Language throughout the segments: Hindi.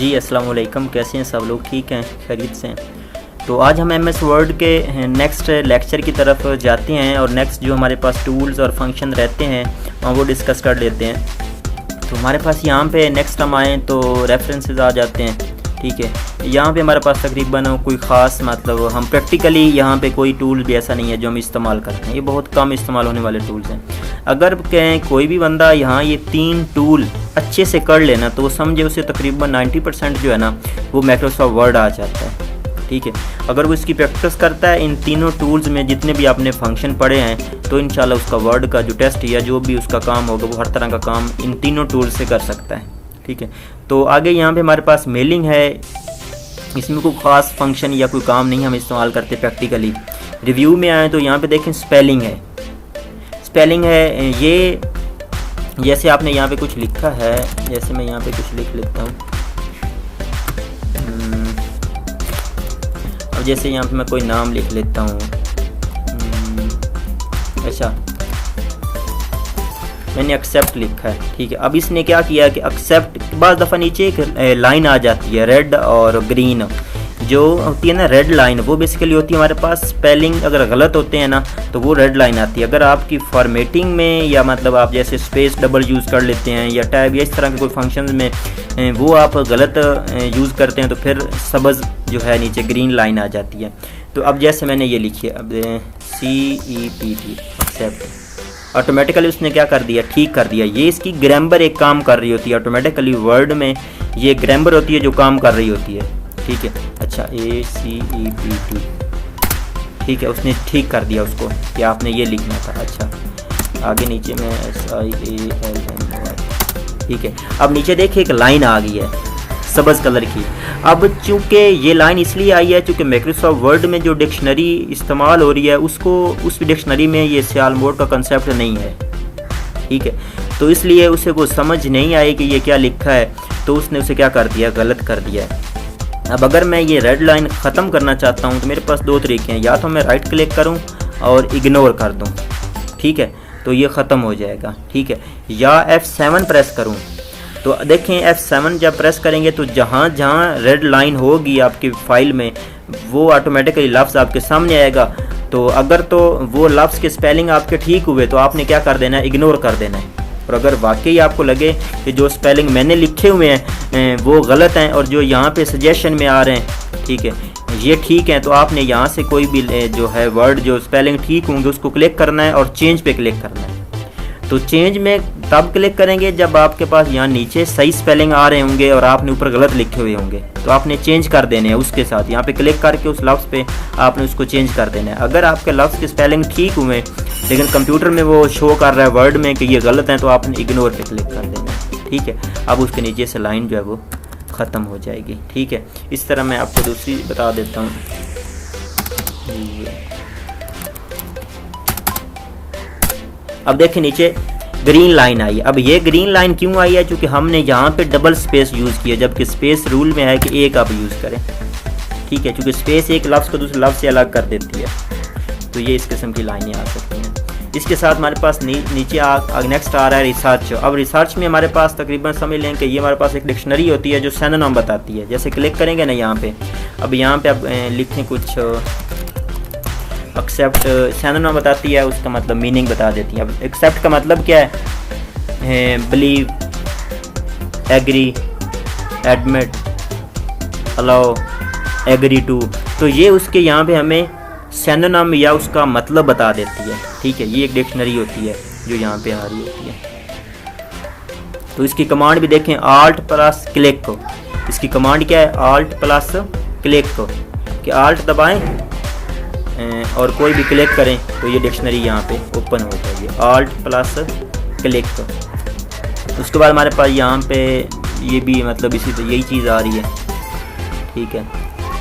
जी अस्सलाम वालेकुम, कैसे हैं सब लोग? ठीक हैं, खैरियत से हैं। तो आज हम एमएस वर्ड के नेक्स्ट लेक्चर की तरफ जाते हैं और नेक्स्ट जो हमारे पास टूल्स और फंक्शन रहते हैं वो डिस्कस कर लेते हैं। तो हमारे पास यहाँ पे नेक्स्ट हम आएँ तो रेफरेंसेस आ जाते हैं। ठीक है, यहाँ पे हमारे पास तकरीबन कोई ख़ास मतलब हम प्रैक्टिकली यहाँ पे कोई टूल भी ऐसा नहीं है जो हम इस्तेमाल करते हैं। ये बहुत कम इस्तेमाल होने वाले टूल्स हैं। अगर कहें कोई भी बंदा यहाँ ये 3 टूल अच्छे से कर लेना तो वो समझे उसे तकरीबन 90% जो है ना वो माइक्रोसॉफ्ट वर्ड आ जाता है। ठीक है, अगर वो इसकी प्रैक्टिस करता है इन तीनों टूल्स में जितने भी आपने फंक्शन पढ़े हैं तो इंशाल्लाह उसका वर्ड का जो टेस्ट या जो भी उसका काम होगा वो हर तरह का काम इन तीनों टूल से कर सकता है। ठीक है, तो आगे यहाँ पे हमारे पास मेलिंग है। इसमें कोई ख़ास फंक्शन या कोई काम नहीं हम इस्तेमाल करते प्रैक्टिकली। रिव्यू में आए तो यहाँ पे देखें स्पेलिंग है। स्पेलिंग है ये जैसे आपने यहाँ पे कुछ लिखा है, जैसे मैं यहाँ पे कुछ लिख लेता हूँ। अब जैसे यहाँ पे मैं कोई नाम लिख लेता हूँ। अच्छा, मैंने एक्सेप्ट लिखा है। ठीक है, अब इसने क्या किया कि एक्सेप्ट बाद दफ़ा नीचे एक लाइन आ जाती है रेड और ग्रीन, जो होती है ना रेड लाइन, वो बेसिकली होती है हमारे पास स्पेलिंग अगर गलत होते हैं ना तो वो रेड लाइन आती है। अगर आपकी फॉर्मेटिंग में या मतलब आप जैसे स्पेस डबल यूज़ कर लेते हैं या टैब या इस तरह के कोई फंक्शन में वो आप गलत यूज़ करते हैं तो फिर सब्ज़ जो है नीचे ग्रीन लाइन आ जाती है। तो अब जैसे मैंने ये लिखी है, अब CEPT एक्सेप्ट, ऑटोमेटिकली उसने क्या कर दिया, ठीक कर दिया। ये इसकी ग्रामर एक काम कर रही होती है ऑटोमेटिकली, वर्ड में ये ग्रामर होती है जो काम कर रही होती है। ठीक है, अच्छा ACEPT, ठीक है, उसने ठीक कर दिया उसको कि आपने ये लिखना था। अच्छा, आगे नीचे में SIALNY। ठीक है, अब नीचे देखिए एक लाइन आ गई है सब्ज़ कलर की। अब चूँकि ये लाइन इसलिए आई है क्योंकि माइक्रोसॉफ्ट वर्ड में जो डिक्शनरी इस्तेमाल हो रही है उसको उस डिक्शनरी में ये सियाल मोड का कंसेप्ट नहीं है। ठीक है, तो इसलिए उसे वो समझ नहीं आई कि ये क्या लिखा है, तो उसने उसे क्या कर दिया, गलत कर दिया है। अब अगर मैं ये रेड लाइन ख़त्म करना चाहता हूँ तो मेरे पास 2 तरीके हैं, या तो मैं राइट क्लिक करूँ और इग्नोर कर दूँ। ठीक है, तो ये ख़त्म हो जाएगा। ठीक है, या F7 प्रेस करूँ तो देखें F7 जब प्रेस करेंगे तो जहाँ जहाँ रेड लाइन होगी आपकी फ़ाइल में वो ऑटोमेटिकली लफ्ज़ आपके सामने आएगा। तो अगर तो वो लफ्ज़ के स्पेलिंग आपके ठीक हुए तो आपने क्या कर देना है, इग्नोर कर देना है। और अगर वाकई आपको लगे कि जो स्पेलिंग मैंने लिखे हुए हैं वो गलत हैं और जो यहाँ पे सजेशन में आ रहे हैं, ठीक है, ये ठीक है, तो आपने यहाँ से कोई भी जो है वर्ड जो स्पेलिंग ठीक होंगे उसको क्लिक करना है और चेंज पे क्लिक करना है। तो चेंज में तब क्लिक करेंगे जब आपके पास यहाँ नीचे सही स्पेलिंग आ रहे होंगे और आपने ऊपर गलत लिखे हुए होंगे, तो आपने चेंज कर देने हैं उसके साथ। यहाँ पे क्लिक करके उस लफ्ज़ पे आपने उसको चेंज कर देना है। अगर आपके लफ्ज़ के स्पेलिंग ठीक हुए लेकिन कंप्यूटर में वो शो कर रहा है वर्ड में कि ये गलत है तो आपने इग्नोर पे क्लिक कर देना है। ठीक है, अब उसके नीचे से लाइन जो है वो ख़त्म हो जाएगी। ठीक है, इस तरह मैं आपको दूसरी बता देता हूँ। अब देखिए नीचे ग्रीन लाइन आई। अब ये ग्रीन लाइन क्यों आई है, क्योंकि हमने यहाँ पे डबल स्पेस यूज़ किया, जबकि स्पेस रूल में है कि एक आप यूज़ करें। ठीक है, क्योंकि स्पेस एक लफ्ज़ को दूसरे लफ्ज़ से अलग कर देती है। तो ये इस किस्म की लाइनें आ सकती हैं। इसके साथ हमारे पास नीचे नेक्स्ट आ रहा है रिसर्च। अब रिसर्च में हमारे पास तकरीबन समझ लें कि ये हमारे पास एक डिक्शनरी होती है जो सिनोनिम बताती है। जैसे क्लिक करेंगे ना यहाँ पे, अब यहाँ पे आप लिखें कुछ एक्सेप्ट, सिनोनिम बताती है, उसका मतलब मीनिंग बता देती है। अब एक्सेप्ट का मतलब क्या है, believe, agree, admit, allow, agree to. तो ये उसके यहाँ पे हमें सिनोनिम या उसका मतलब बता देती है। ठीक है, ये एक डिक्शनरी होती है जो यहाँ पे आ रही होती है। तो इसकी कमांड भी देखें, Alt प्लस क्लिक को। इसकी कमांड क्या है, Alt प्लस क्लिक को, कि Alt दबाएं और कोई भी क्लिक करें तो ये डिक्शनरी यहाँ पे ओपन हो जाएगी, Alt प्लस क्लिक को। उसके बाद हमारे पास यहाँ पे ये भी मतलब इसी तो यही चीज़ आ रही है। ठीक है,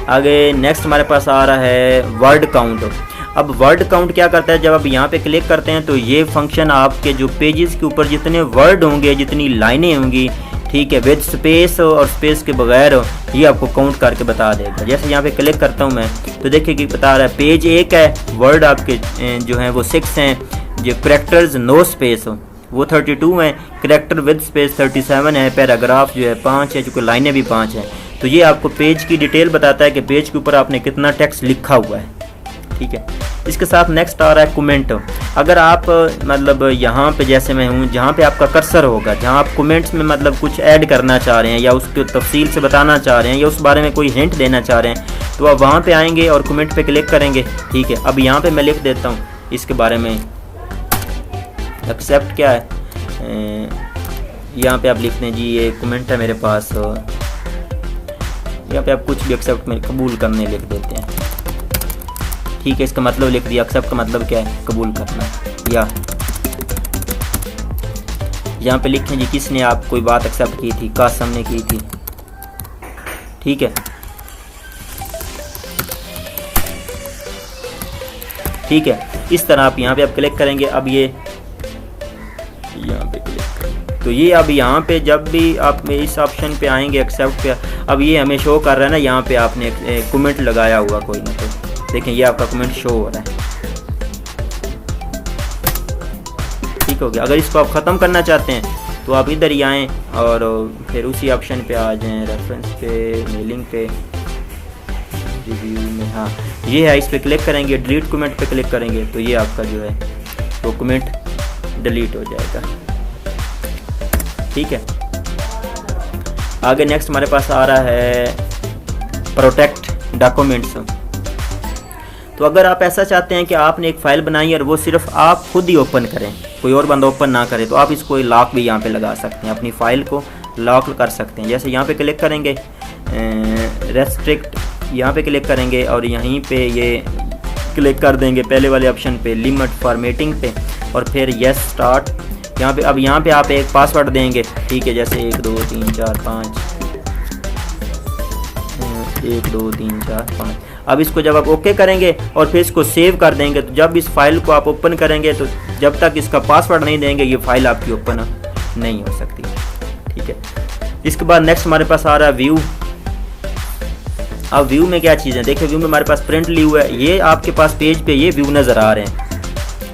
आगे नेक्स्ट हमारे पास आ रहा है वर्ड काउंट। अब वर्ड काउंट क्या करता है, जब आप यहाँ पे क्लिक करते हैं तो ये फंक्शन आपके जो पेजेस के ऊपर जितने वर्ड होंगे, जितनी लाइनें होंगी, ठीक है, विद स्पेस और स्पेस के बगैर, ये आपको काउंट करके बता देगा। जैसे यहाँ पे क्लिक करता हूँ मैं तो देखिए कि बता रहा है पेज 1 है, वर्ड आपके जो हैं वो 6 हैं, जो करैक्टर्स नो स्पेस हो। वो 32 हैं, करेक्टर विद स्पेस 37 है, पैराग्राफ जो है 5 है, चूँकि लाइनें भी 5 हैं। तो ये आपको पेज की डिटेल बताता है कि पेज के ऊपर आपने कितना टेक्स्ट लिखा हुआ है, ठीक है। इसके साथ नेक्स्ट आ रहा है कमेंट। अगर आप मतलब यहाँ पे जैसे मैं हूँ, जहाँ पे आपका कर्सर होगा, जहाँ आप कमेंट्स में मतलब कुछ ऐड करना चाह रहे हैं या उसको तफसील से बताना चाह रहे हैं या उस बारे में कोई हिंट देना चाह रहे हैं, तो आप वहाँ पे आएंगे और कमेंट पे क्लिक करेंगे, ठीक है। अब यहाँ पे मैं लिख देता हूँ इसके बारे में, एक्सेप्ट क्या है, यहाँ पे आप लिखते हैं जी ये कमेंट है मेरे पास, यहाँ पे आप कुछ भी एक्सेप्ट में कबूल करने लिख देते हैं, ठीक है। इसका मतलब लिख दिया, एक्सेप्ट का मतलब क्या है, कबूल करना। या यहाँ पे लिखें जी किसने आप कोई बात एक्सेप्ट की थी, कासम ने की थी, ठीक है, ठीक है। इस तरह आप यहाँ पे आप क्लिक करेंगे। अब ये यहाँ पे क्लिक करेंगे तो ये अब यहाँ पे जब भी आप इस ऑप्शन पे आएंगे एक्सेप्ट पे, अब ये हमें शो कर रहा है ना, यहाँ पे आपने कमेंट लगाया हुआ कोई ना कोई, देखें ये आपका कमेंट शो हो रहा है, ठीक हो गया। अगर इसको आप ख़त्म करना चाहते हैं तो आप इधर ही आएँ और फिर उसी ऑप्शन पे आ जाएं, रेफरेंस पे, मेलिंग पे, रिव्यू में, हाँ ये है, इस पर क्लिक करेंगे, डिलीट कमेंट पे क्लिक करेंगे तो ये आपका जो है वो कमेंट डिलीट हो जाएगा, ठीक है। आगे नेक्स्ट हमारे पास आ रहा है प्रोटेक्ट डॉक्यूमेंट्स। तो अगर आप ऐसा चाहते हैं कि आपने एक फ़ाइल बनाई और वो सिर्फ आप खुद ही ओपन करें, कोई और बंदा ओपन ना करे, तो आप इसको लॉक भी यहाँ पे लगा सकते हैं, अपनी फ़ाइल को लॉक कर सकते हैं। जैसे यहाँ पे क्लिक करेंगे, रेस्ट्रिक्ट यहाँ पे क्लिक करेंगे और यहीं पे ये क्लिक कर देंगे पहले वाले ऑप्शन पे, लिमिट फॉर्मेटिंग पे, और फिर यस स्टार्ट। यहाँ पे अब यहाँ पे आप एक पासवर्ड देंगे, ठीक है, जैसे 1 2 3 4 5, 1 2 3 4 5। अब इसको जब आप ओके करेंगे और फिर इसको सेव कर देंगे, तो जब इस फाइल को आप ओपन करेंगे तो जब तक इसका पासवर्ड नहीं देंगे ये फाइल आपकी ओपन नहीं हो सकती, ठीक है। इसके बाद नेक्स्ट हमारे पास आ रहा है व्यू। अब व्यू में क्या चीज़ें देखिए, व्यू में हमारे पास प्रिंट व्यू है, ये आपके पास पेज पे ये व्यू नज़र आ रहे हैं,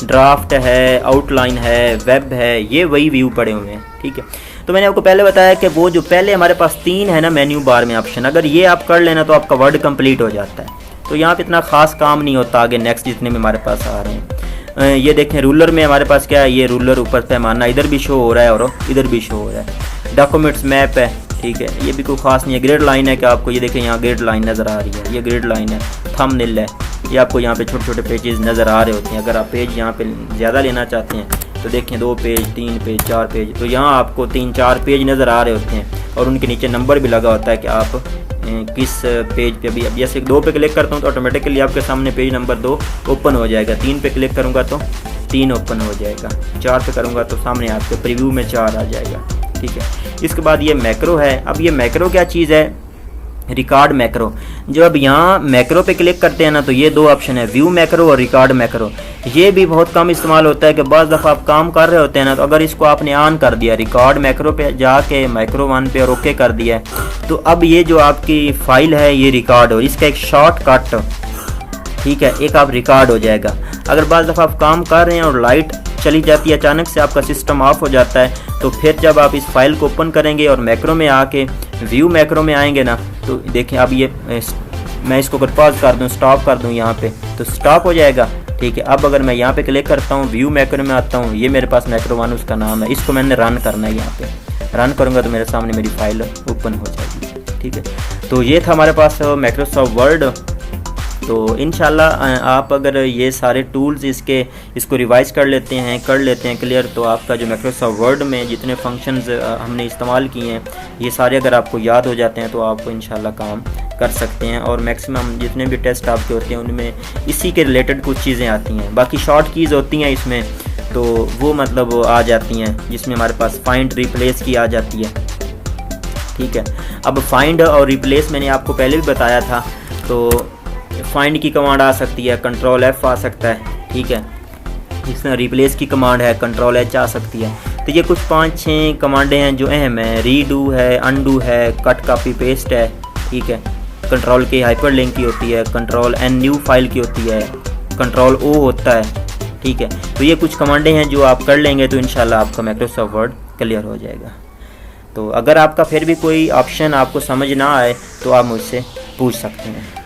ड्राफ्ट है, आउटलाइन है, वेब है, ये वही व्यू पड़े हुए हैं, ठीक है। तो मैंने आपको पहले बताया कि वो जो पहले हमारे पास 3 है ना मेन्यू बार में ऑप्शन, अगर ये आप कर लेना तो आपका वर्ड कंप्लीट हो जाता है। तो यहाँ पे इतना खास काम नहीं होता। आगे नेक्स्ट जितने में हमारे पास आ रहे हैं, ये देखें रूलर में हमारे पास क्या है, ये रूलर ऊपर पैमाना इधर भी शो हो रहा है और इधर भी शो हो रहा है। डॉक्यूमेंट्स मैप है, ठीक है, ये भी कोई खास नहीं है। ग्रिड लाइन है कि आपको ये देखें यहाँ ग्रिड लाइन नज़र आ रही है, ये ग्रिड लाइन है। थंबनेल है, ये आपको यहाँ पे छोटे छोटे पेजेस नज़र आ रहे होते हैं। अगर आप पेज यहाँ पे ज़्यादा लेना चाहते हैं तो देखें 2 पेज 3 पेज 4 पेज, तो यहाँ आपको 3-4 पेज नज़र आ रहे होते हैं और उनके नीचे नंबर भी लगा होता है कि आप किस पेज पे अभी। अब जैसे 2 पे क्लिक करता हूँ तो ऑटोमेटिकली आपके सामने पेज नंबर 2 ओपन हो जाएगा, 3 पे क्लिक करूँगा तो 3 ओपन हो जाएगा, 4 पे करूँगा तो सामने आपके प्रीव्यू में 4 आ जाएगा, ठीक है। इसके बाद ये मैक्रो है। अब ये मैक्रो क्या चीज़ है, रिकॉर्ड मैक्रो। जब अब यहाँ मैक्रो पे क्लिक करते हैं ना तो ये 2 ऑप्शन है, व्यू मैक्रो और रिकॉर्ड मैक्रो। ये भी बहुत कम इस्तेमाल होता है कि बाज़ दफ़ा आप काम कर रहे होते हैं ना, तो अगर इसको आपने ऑन कर दिया, रिकॉर्ड मैक्रो पे जाके माइक्रो 1 पे और ओके कर दिया, तो अब ये जो आपकी फ़ाइल है ये रिकॉर्ड हो, इसका एक शॉर्टकट, ठीक है, एक आप रिकॉर्ड हो जाएगा। अगर बाज़ दफ़ा आप काम कर रहे हैं और लाइट चली जाती है, अचानक से आपका सिस्टम ऑफ हो जाता है, तो फिर जब आप इस फाइल को ओपन करेंगे और मैक्रो में आके व्यू मैक्रो में आएंगे ना, तो देखें अब ये मैं इसको अगर पॉज कर दूं, स्टॉप कर दूं यहाँ पे, तो स्टॉप हो जाएगा, ठीक है। अब अगर मैं यहाँ पे क्लिक करता हूँ, व्यू मैक्रो में आता हूँ, ये मेरे पास मैक्रो 1 उसका नाम है, इसको मैंने रन करना है। यहाँ पे रन करूँगा तो मेरे सामने मेरी फाइल ओपन हो जाएगी, ठीक है। तो ये था हमारे पास माइक्रोसॉफ्ट वर्ड। तो इंशाल्लाह आप अगर ये सारे टूल्स इसको रिवाइज़ कर लेते हैं क्लियर, तो आपका जो माइक्रोसॉफ्ट वर्ड में जितने फंक्शंस हमने इस्तेमाल किए हैं ये सारे अगर आपको याद हो जाते हैं तो आप इंशाल्लाह काम कर सकते हैं। और मैक्सिमम जितने भी टेस्ट आपके होते हैं उनमें इसी के रिलेटेड कुछ चीज़ें आती हैं। बाकी शॉर्ट कीज़ होती हैं इसमें, तो वो मतलब आ जाती हैं, जिसमें हमारे पास फाइंड रिप्लेस की आ जाती है, ठीक है। अब फाइंड और रिप्लेस मैंने आपको पहले भी बताया था, तो फाइंड की कमांड आ सकती है, कंट्रोल F आ सकता है, ठीक है। इसमें रिप्लेस की कमांड है, कंट्रोल H आ सकती है। तो ये कुछ 5-6 कमांडें हैं जो अहम है। रीडू है, अनडू है, कट कॉपी पेस्ट है, ठीक है। कंट्रोल के हाइपर लिंक की होती है, कंट्रोल N न्यू फाइल की होती है, कंट्रोल O होता है, ठीक है। तो ये कुछ कमांडें हैं जो आप कर लेंगे तो इंशाल्लाह आपका माइक्रोसॉफ्ट वर्ड क्लियर हो जाएगा। तो अगर आपका फिर भी कोई ऑप्शन आपको समझ ना आए तो आप मुझसे पूछ सकते हैं।